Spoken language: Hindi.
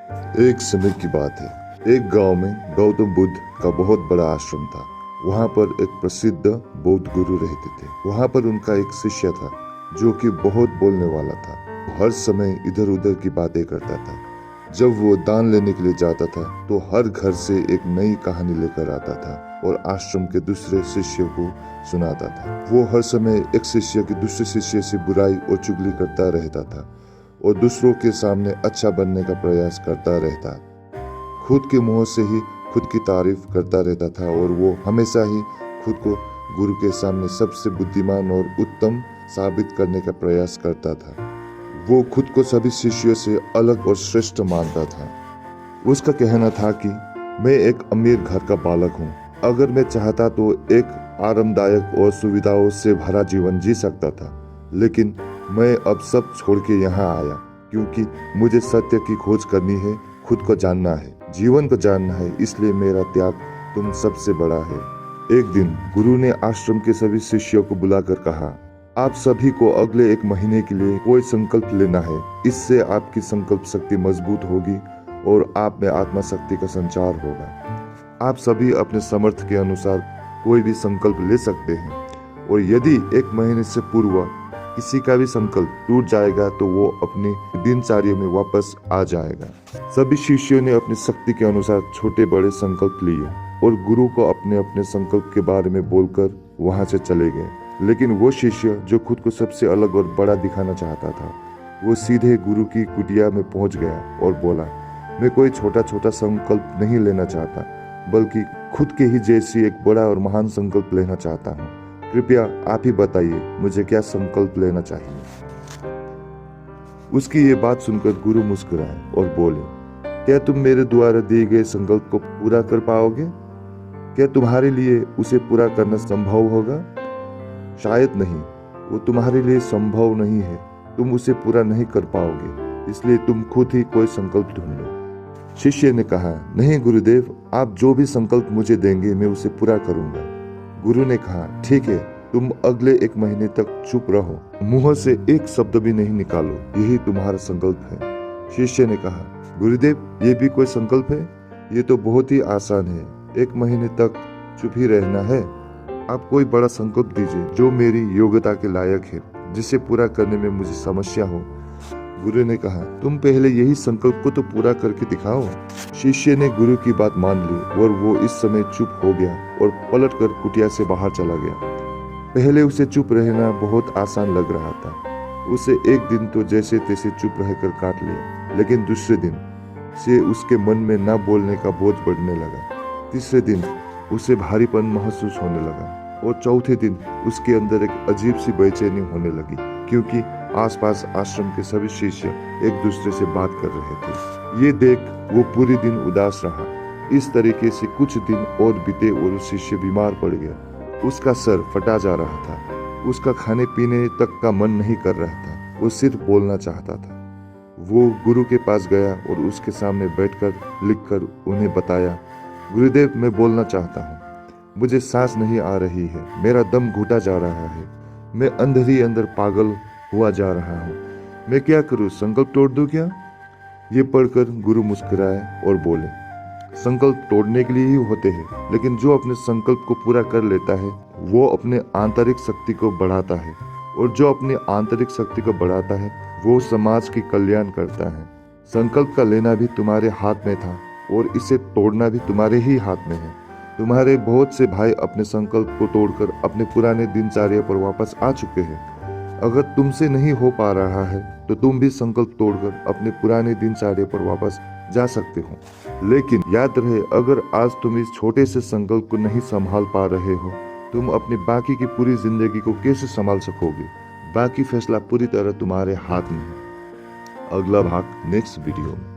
एक समय की बात है। एक गांव में गौतम बुद्ध का बहुत बड़ा आश्रम था। वहां पर एक प्रसिद्ध बौद्ध गुरु रहते थे। वहां पर उनका एक शिष्य था जो कि बहुत बोलने वाला था। हर समय इधर उधर की बातें करता था। जब वो दान लेने के लिए जाता था तो हर घर से एक नई कहानी लेकर आता था और आश्रम के दूसरे शिष्यों को सुनाता था। वो हर समय एक शिष्य के दूसरे शिष्य से बुराई और चुगली करता रहता था और दूसरों के सामने अच्छा बनने का प्रयास करता रहता। खुद के मुंह से ही खुद की तारीफ करता रहता था और वो हमेशा ही खुद को गुरु के सामने सबसे बुद्धिमान और उत्तम साबित करने का प्रयास करता था। वो खुद को सभी शिष्यों से अलग और श्रेष्ठ मानता था। उसका कहना था कि मैं एक अमीर घर का बालक हूँ। अगर मैं चाहता तो एक आरामदायक और सुविधाओं से भरा जीवन जी सकता था, लेकिन मैं अब सब छोड़ के यहाँ आया क्योंकि मुझे सत्य की खोज करनी है, खुद को जानना है, जीवन को जानना है। इसलिए मेरा त्याग तुम सबसे बड़ा है। एक दिन गुरु ने आश्रम के सभी शिष्यों को बुलाकर कहा, आप सभी को अगले एक महीने के लिए कोई संकल्प लेना है। इससे आपकी संकल्प शक्ति मजबूत होगी और आप में आत्मा शक्ति का संचार होगा। आप सभी अपने सामर्थ्य के अनुसार कोई भी संकल्प ले सकते हैं और यदि एक महीने से पूर्व किसी का भी संकल्प टूट जाएगा तो वो अपनी दिनचर्या में वापस आ जाएगा। सभी शिष्यों ने अपनी शक्ति के अनुसार छोटे बड़े संकल्प लिए और गुरु को अपने अपने संकल्प के बारे में बोलकर वहां से चले गए। लेकिन वो शिष्य जो खुद को सबसे अलग और बड़ा दिखाना चाहता था, वो सीधे गुरु की कुटिया में पहुंच गया और बोला, मैं कोई छोटा छोटा संकल्प नहीं लेना चाहता, बल्कि खुद के ही जैसी एक बड़ा और महान संकल्प लेना चाहता हूँ। कृपया आप ही बताइए मुझे क्या संकल्प लेना चाहिए। उसकी ये बात सुनकर गुरु मुस्कुराए और बोले, क्या तुम मेरे द्वारा दिए गए संकल्प को पूरा कर पाओगे? क्या तुम्हारे लिए उसे पूरा करना संभव होगा? शायद नहीं, वो तुम्हारे लिए संभव नहीं है। तुम उसे पूरा नहीं कर पाओगे, इसलिए तुम खुद ही कोई संकल्प ढूंढो। शिष्य ने कहा, नहीं गुरुदेव, आप जो भी संकल्प मुझे देंगे मैं उसे पूरा करूंगा। गुरु ने कहा, ठीक है, तुम अगले एक महीने तक चुप रहो, मुंह से एक शब्द भी नहीं निकालो, यही तुम्हारा संकल्प है। शिष्य ने कहा, गुरुदेव, ये भी कोई संकल्प है? ये तो बहुत ही आसान है, एक महीने तक चुप ही रहना है। आप कोई बड़ा संकल्प दीजिए जो मेरी योग्यता के लायक है, जिसे पूरा करने में मुझे समस्या हो। गुरु ने कहा, तुम पहले यही संकल्प को तो पूरा करके दिखाओ। शिष्य ने गुरु की बात मान ली और वो इस समय चुप हो गया और पलटकर कुटिया से बाहर चला गया। पहले उसे चुप रहना बहुत आसान लग रहा था। उसे एक दिन तो जैसे तैसे चुप रहकर काट लिया, लेकिन दूसरे दिन से उसके मन में न बोलने का बोझ बढ़ने लगा। तीसरे दिन उसे भारीपन महसूस होने लगा और चौथे दिन उसके अंदर एक अजीब सी बेचैनी होने लगी, क्योंकि आसपास आश्रम के सभी शिष्य एक दूसरे से बात कर रहे थे। ये देख वो पूरे दिन उदास रहा। इस तरीके से कुछ दिन और बीते और शिष्य बीमार पड़ गया। उसका सर फटा जा रहा था। उसका खाने पीने तक का मन नहीं कर रहा था, वो सिर्फ बोलना चाहता था। वो गुरु के पास गया और उसके सामने बैठकर लिखकर उन्हें बताया, गुरुदेव, मैं बोलना चाहता हूँ, मुझे सांस नहीं आ रही है, मेरा दम घुटा जा रहा है, मैं अंदर ही अंदर पागल हुआ जा रहा हूँ, मैं क्या करूँ, संकल्प तोड़ दूं क्या? ये पढ़कर गुरु मुस्कुराए और बोले, संकल्प तोड़ने के लिए ही होते हैं, लेकिन जो अपने संकल्प को पूरा कर लेता है वो अपने आंतरिक शक्ति को बढ़ाता है, और जो अपनी आंतरिक शक्ति को बढ़ाता है वो समाज की कल्याण करता है। संकल्प का लेना भी तुम्हारे हाथ में था और इसे तोड़ना भी तुम्हारे ही हाथ में है। तुम्हारे बहुत से भाई अपने संकल्प को तोड़कर अपने पुराने दिनचर्या पर वापस आ चुके हैं। अगर तुमसे नहीं हो पा रहा है तो तुम भी संकल्प तोड़कर अपने पुराने दिनचर्या पर वापस जा सकते हो। लेकिन याद रहे, अगर आज तुम इस छोटे से संकल्प को नहीं संभाल पा रहे हो, तुम अपनी बाकी की पूरी जिंदगी को कैसे संभाल सकोगे? बाकी फैसला पूरी तरह तुम्हारे हाथ में है। अगला भाग नेक्स्ट वीडियो में।